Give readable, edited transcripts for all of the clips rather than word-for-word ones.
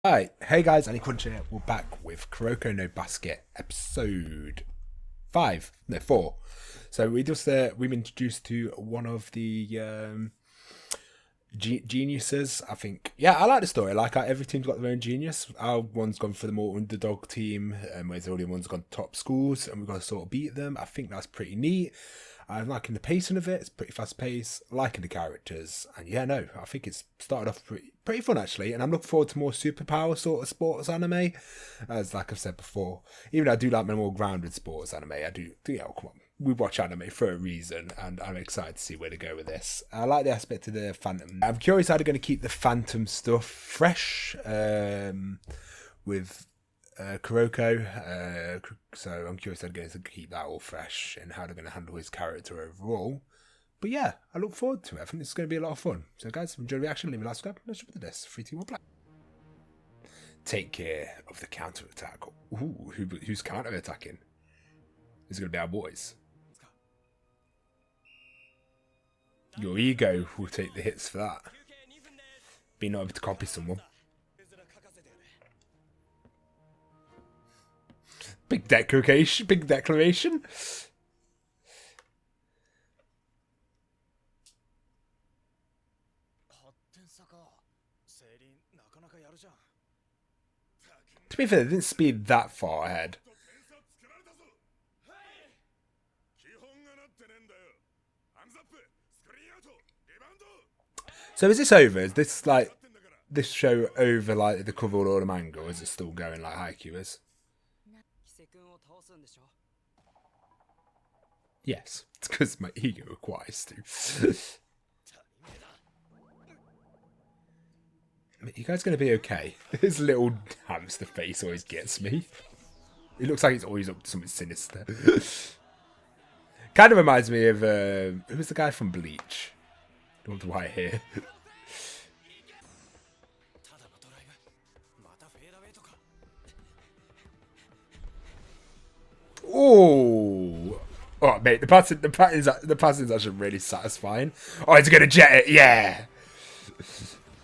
Hi, hey guys, AniCrunch here. We're back with Kuroko no Basket episode 5, no 4. So we've introduced to one of the geniuses. I think, yeah, I like the story. Like every team's got their own genius. Our one's gone for the more underdog team, whereas the other one's gone top schools, and we've got to sort of beat them. I think that's pretty neat. I'm liking the pacing of it. It's pretty fast paced. Liking the characters, and yeah, no, I think it's started off pretty fun actually. And I'm looking forward to more superpower sort of sports anime, as like I've said before. Even though I do like my more grounded sports anime, I do. Yeah, come on, we watch anime for a reason, and I'm excited to see where to go with this. I like the aspect of the Phantom. I'm curious how they're going to keep the Phantom stuff fresh with Kuroko. So I'm curious how they're going to keep that all fresh and how they're going to handle his character overall. But yeah, I look forward to it. I think this is going to be a lot of fun. So guys, enjoy the reaction. Leave a like, subscribe. Let's jump into this. 3, 2, 1, play. Take care of the counter attack. Ooh, who's counter attacking? It's going to be our boys. Your ego will take the hits for that. Being not able to copy someone. Big declaration. Big declaration. To be fair, they didn't speed that far ahead. So is this over? Is this like this show over like the cover or the manga, or is it still going like Haikyuu is? Yes, it's because my ego requires to. You guys gonna be okay? His little hamster face always gets me. It looks like he's always up to something sinister. Kind of reminds me of who's the guy from Bleach? Don't want the white hair. Oh, mate, the passing's actually really satisfying. Oh, he's gonna jet it, yeah.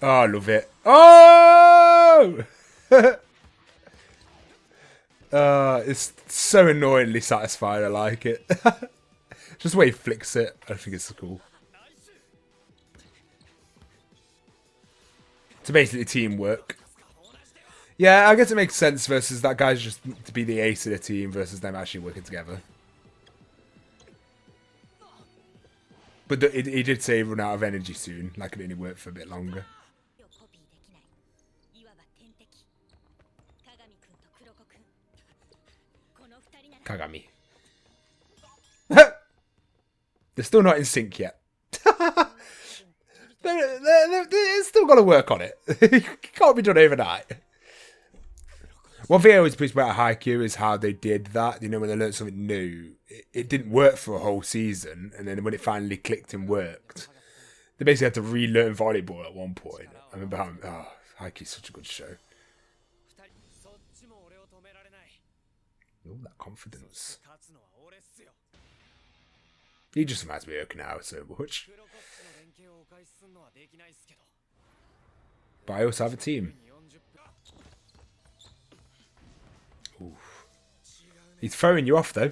Oh, I love it. Oh! It's so annoyingly satisfying. I like it. Just the way he flicks it, I think it's cool. So basically teamwork. Yeah, I guess it makes sense versus that guy's just to be the ace of the team versus them actually working together. But he did say he run out of energy soon, like it only worked for a bit longer. Kagami. They're still not in sync yet. They're still got to work on it. It can't be done overnight. One thing I always appreciate about Haikyuu is how they did that. You know, when they learned something new, it didn't work for a whole season, and then when it finally clicked and worked, they basically had to relearn volleyball at one point. I remember how Haikyuu's such a good show. Oh, that confidence. He just reminds me of Okinawa so much. But I also have a team. Ooh. He's throwing you off though.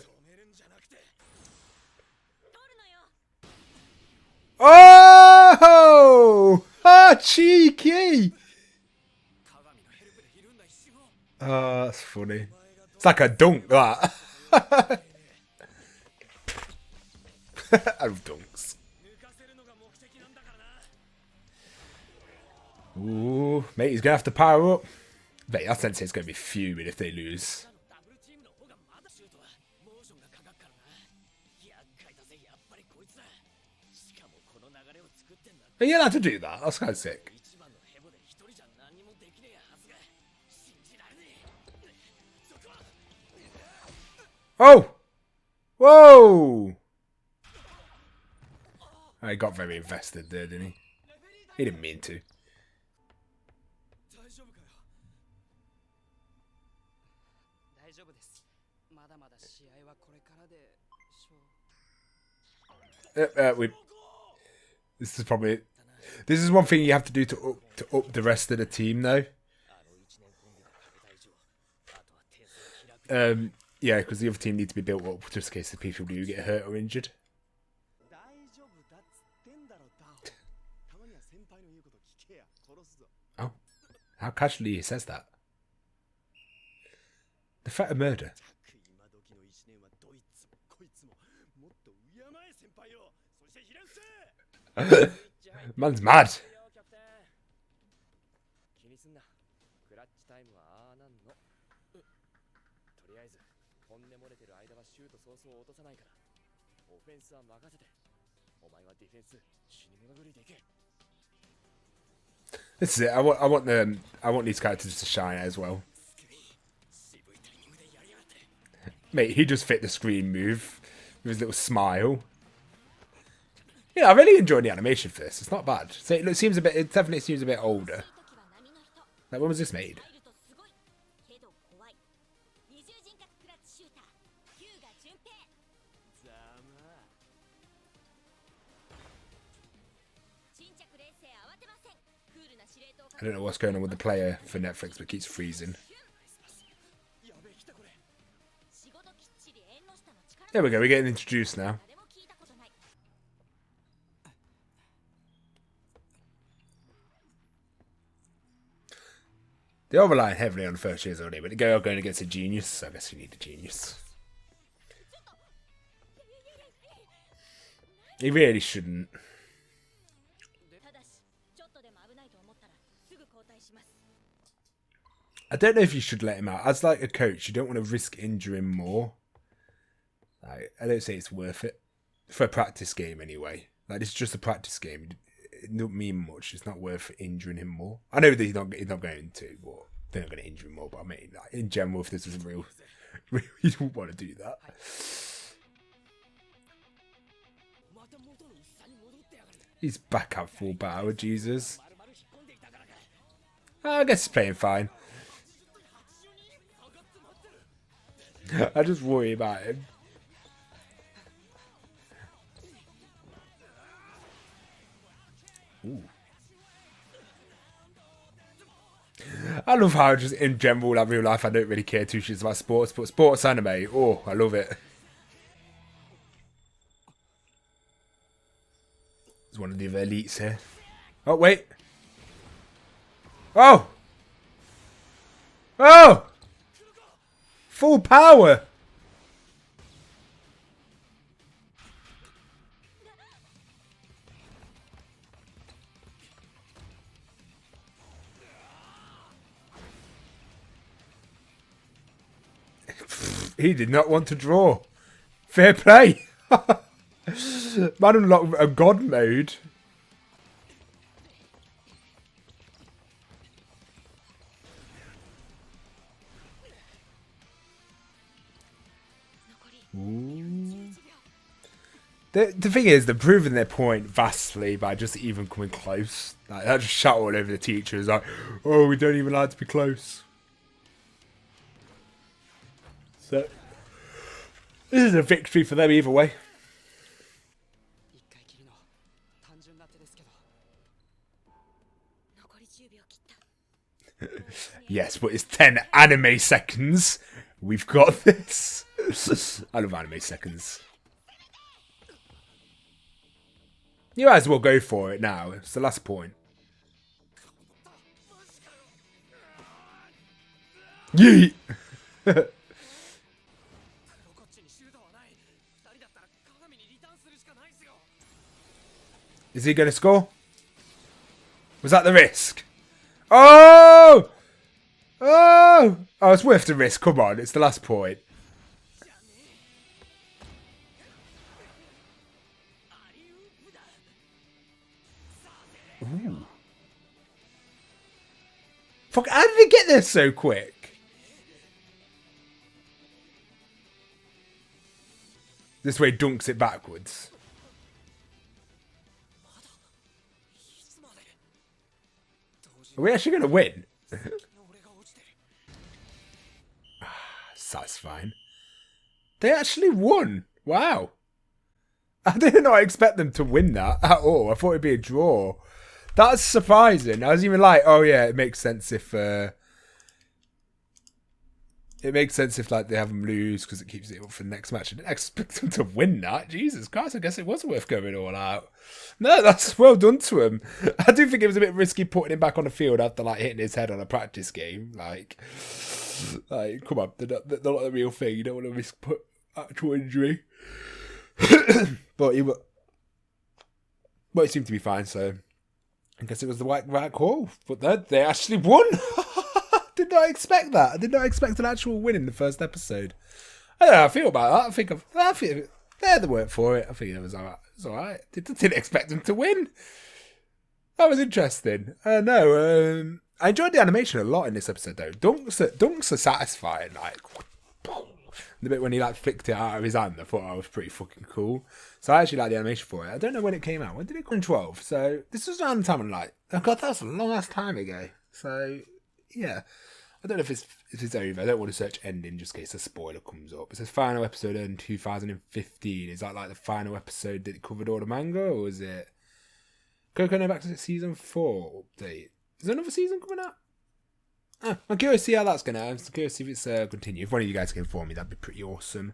Oh! Ah, cheeky! Oh, that's funny. It's like a dunk, that. I love dunks. Ooh, mate, he's going to have to power up. Mate, that sensei's going to be fuming if they lose. Are you allowed to do that? That's kind of sick. Oh! Whoa! He got very invested there, didn't he? He didn't mean to. This is one thing you have to do to up the rest of the team, though. Yeah, because the other team need to be built up just in case the people do get hurt or injured. Oh, how casually he says that. The threat of murder. Man's mad. This is it. I want these characters to shine as well. Mate, he just fit the screen move with his little smile. Yeah, I really enjoyed the animation for this. It's not bad. So it seems a bit. It definitely seems a bit older. Like, when was this made? I don't know what's going on with the player for Netflix, but it keeps freezing. There we go, we're getting introduced now. They are relying heavily on first years only, but they are going against a genius, so I guess you need a genius. He really shouldn't. I don't know if you should let him out. As like a coach, you don't want to risk injuring more. Like, I don't say it's worth it. For a practice game anyway. Like, it's just a practice game. It don't mean much. It's not worth injuring him more. I know that he's not going to, but they're not going to injure him more. But I mean, like, in general, if this was real, you don't want to do that. He's back at full power, Jesus. I guess he's playing fine. I just worry about him. Ooh. I love how just in general, like real life, I don't really care too shit about sports, but sports anime, oh, I love it. There's one of the elites here. Oh, wait. Oh! Oh! Full power! He did not want to draw. Fair play. Man unlocked a god mode. The thing is, they're proving their point vastly by just even coming close. Like, that just shout all over the teachers, like, oh, we don't even like to be close. So, this is a victory for them either way. Yes, but it's 10 anime seconds. We've got this. I love anime seconds. You might as well go for it now. It's the last point. Yeet! Is he going to score? Was that the risk? Oh! Oh! Oh, it's worth the risk. Come on, it's the last point. Ooh. Fuck, how did he get there so quick? This way dunks it backwards. Are we actually going to win? Satisfying. They actually won. Wow. I did not expect them to win that at all. I thought it'd be a draw. That's surprising. I was even like, oh yeah, it makes sense if it makes sense if like they have them lose because it keeps it up for the next match. I didn't expect them to win that. Jesus Christ, I guess it was worth going all out. No, that's well done to him. I do think it was a bit risky putting him back on the field after like hitting his head on a practice game. Like come on, they're not the real thing. You don't want to risk put actual injury. But he seemed to be fine, so I guess it was the right call. But they actually won. Did not expect that. I did not expect an actual win in the first episode. I don't know how I feel about that. I feel they had the work for it. I think it was alright. It was alright. Didn't expect them to win. That was interesting. No, I enjoyed the animation a lot in this episode though. Dunks are satisfying. Like the bit when he like flicked it out of his hand, I thought that was pretty fucking cool. So I actually like the animation for it. I don't know when it came out. When did it come in 12? So this was around the time I'm like, oh god, that was a long ass time ago. So yeah. I don't know if it's over. I don't want to search ending just in case a spoiler comes up. It says final episode in 2015. Is that like the final episode that covered all the manga, or is it Kuroko no back to season 4 update? Is there another season coming out? I'm curious to see how that's going to. I'm curious to see if it's continue. If one of you guys can inform me, that'd be pretty awesome.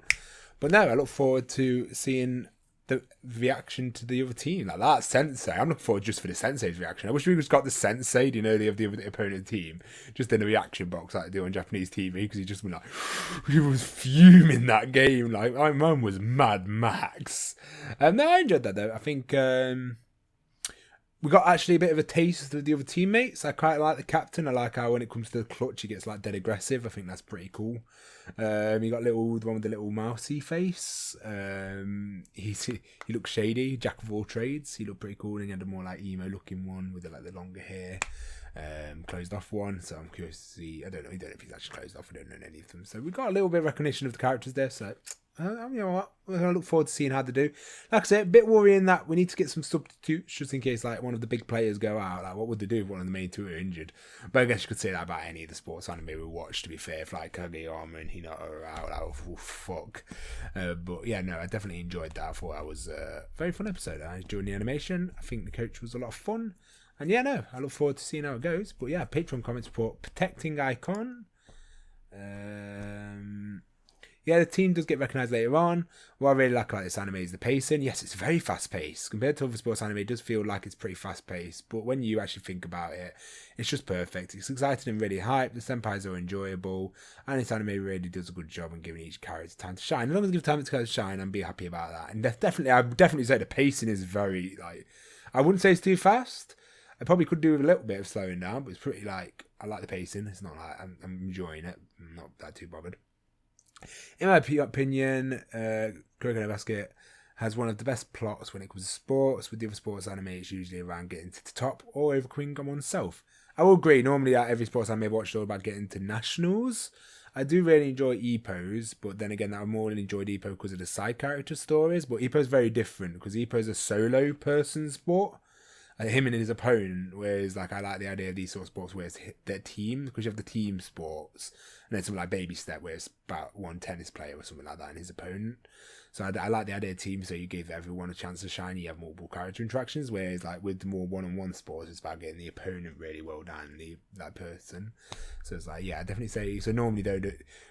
But no, I look forward to seeing the reaction to the other team. Like that sensei, I'm looking forward just for the sensei's reaction. I wish we just got the sensei, you know, the opponent team, just in the reaction box like they do on Japanese TV, because he just been like, he was fuming that game. Like my mum was Mad Max. No, I enjoyed that though. I think we got actually a bit of a taste of the other teammates. I quite like the captain. I like how when it comes to the clutch, he gets like dead aggressive. I think that's pretty cool. You got the one with the little mousy face. He looks shady, jack of all trades. He looked pretty cool. And he had a more like emo looking one with the longer hair, closed off one. So I'm curious to see. I don't know if he's actually closed off. I don't know any of them. So we got a little bit of recognition of the characters there. So you know what, we're gonna look forward to seeing how they do. Like I said, a bit worrying that we need to get some substitutes just in case like one of the big players go out. Like what would they do if one of the main two are injured? But I guess you could say that about any of the sports anime we watch, to be fair. If like Kageyama and Hinata are out, like, fuck. But yeah, no, I definitely enjoyed that. I thought that was a very fun episode. I enjoyed the animation. I think the coach was a lot of fun. And yeah, no, I look forward to seeing how it goes. But yeah, Patreon comments report protecting icon. Yeah, the team does get recognised later on. What I really like about this anime is the pacing. Yes, it's very fast-paced. Compared to other sports anime, it does feel like it's pretty fast-paced. But when you actually think about it, it's just perfect. It's exciting and really hype. The senpais are enjoyable. And this anime really does a good job in giving each character time to shine. As long as they give time to shine, I'm be happy about that. And I would definitely say the pacing is very, like, I wouldn't say it's too fast. I probably could do with a little bit of slowing down, but it's pretty, like, I like the pacing. It's not like I'm enjoying it. I'm not that too bothered. In my opinion, Kuroko no Basket has one of the best plots when it comes to sports. With the other sports anime, it's usually around getting to the top or overcoming oneself. I will agree, normally every sports anime I've watched is all about getting to nationals. I do really enjoy Ippo's, but then again, I more enjoyed Ippo because of the side character stories. But Ippo's very different because Ippo's a solo person sport. Him and his opponent, whereas like I like the idea of these sort of sports where it's their team, because you have the team sports, and then something like Baby Step where it's about one tennis player or something like that and his opponent. So I like the idea of team, so you give everyone a chance to shine, you have multiple character interactions, whereas like with the more one-on-one sports, it's about getting the opponent really well done, that person. So it's like, yeah, I definitely say, so normally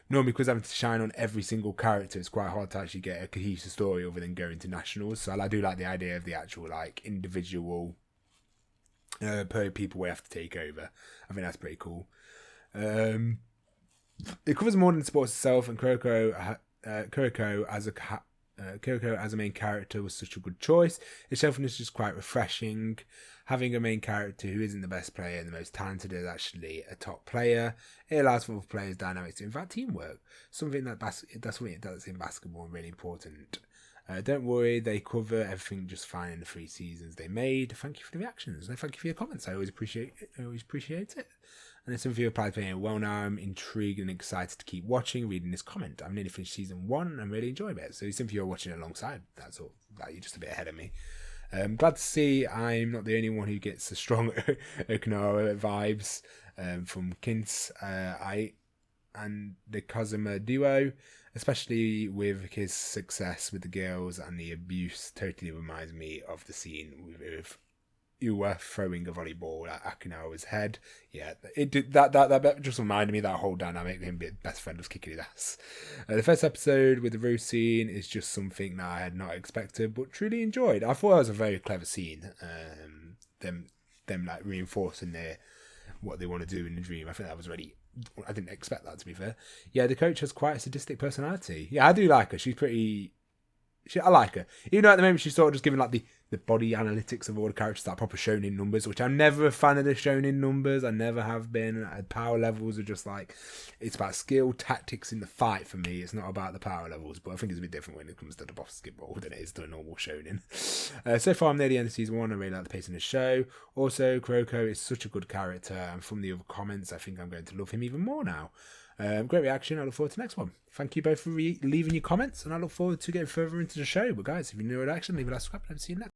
because having to shine on every single character, it's quite hard to actually get a cohesive story other than going to nationals. So I do like the idea of the actual like individual per people we have to take over. I think that's pretty cool. It covers more than sports itself, and Kuroko as a main character was such a good choice. Its shelfness is quite refreshing. Having a main character who isn't the best player and the most talented is actually a top player. It allows for players' dynamics to invite teamwork. Something that's something it does in basketball and really important. Don't worry, they cover everything just fine in the 3 seasons they made. Thank you for the reactions and thank you for your comments. I always appreciate it. And if some of you replied saying, well, now I'm intrigued and excited to keep watching, reading this comment. I'm nearly finished season 1 and I'm really enjoying it. So some of you are watching alongside. That's all. Like, you're just a bit ahead of me. Glad to see I'm not the only one who gets the strong Okinawa vibes from Kins and the Kazuma duo, especially with his success with the girls, and the abuse totally reminds me of the scene with you were throwing a volleyball at Akinawa's head. Yeah, it did that just reminded me of that whole dynamic of him being best friend was kicking his ass. The first episode with the Rue scene is just something that I had not expected, but truly enjoyed. I thought it was a very clever scene. Them like reinforcing what they want to do in the dream. I think that was really. I didn't expect that, to be fair. Yeah, the coach has quite a sadistic personality. Yeah, I do like her. She's pretty. I like her. Even though at the moment she's sort of just giving like the body analytics of all the characters that are proper shown in numbers, which I'm never a fan of the shown in numbers. I never have been. Power levels are just like, it's about skill, tactics in the fight for me. It's not about the power levels, but I think it's a bit different when it comes to the basketball than it is to a normal shonen. So far I'm near the end of season 1. I really like the pace in the show. Also, Kuroko is such a good character, and from the other comments, I think I'm going to love him even more now. Great reaction. I look forward to the next one. Thank you both for leaving your comments, and I look forward to getting further into the show. But guys, if you enjoyed the reaction, leave a like, subscribe, and I'll see you next.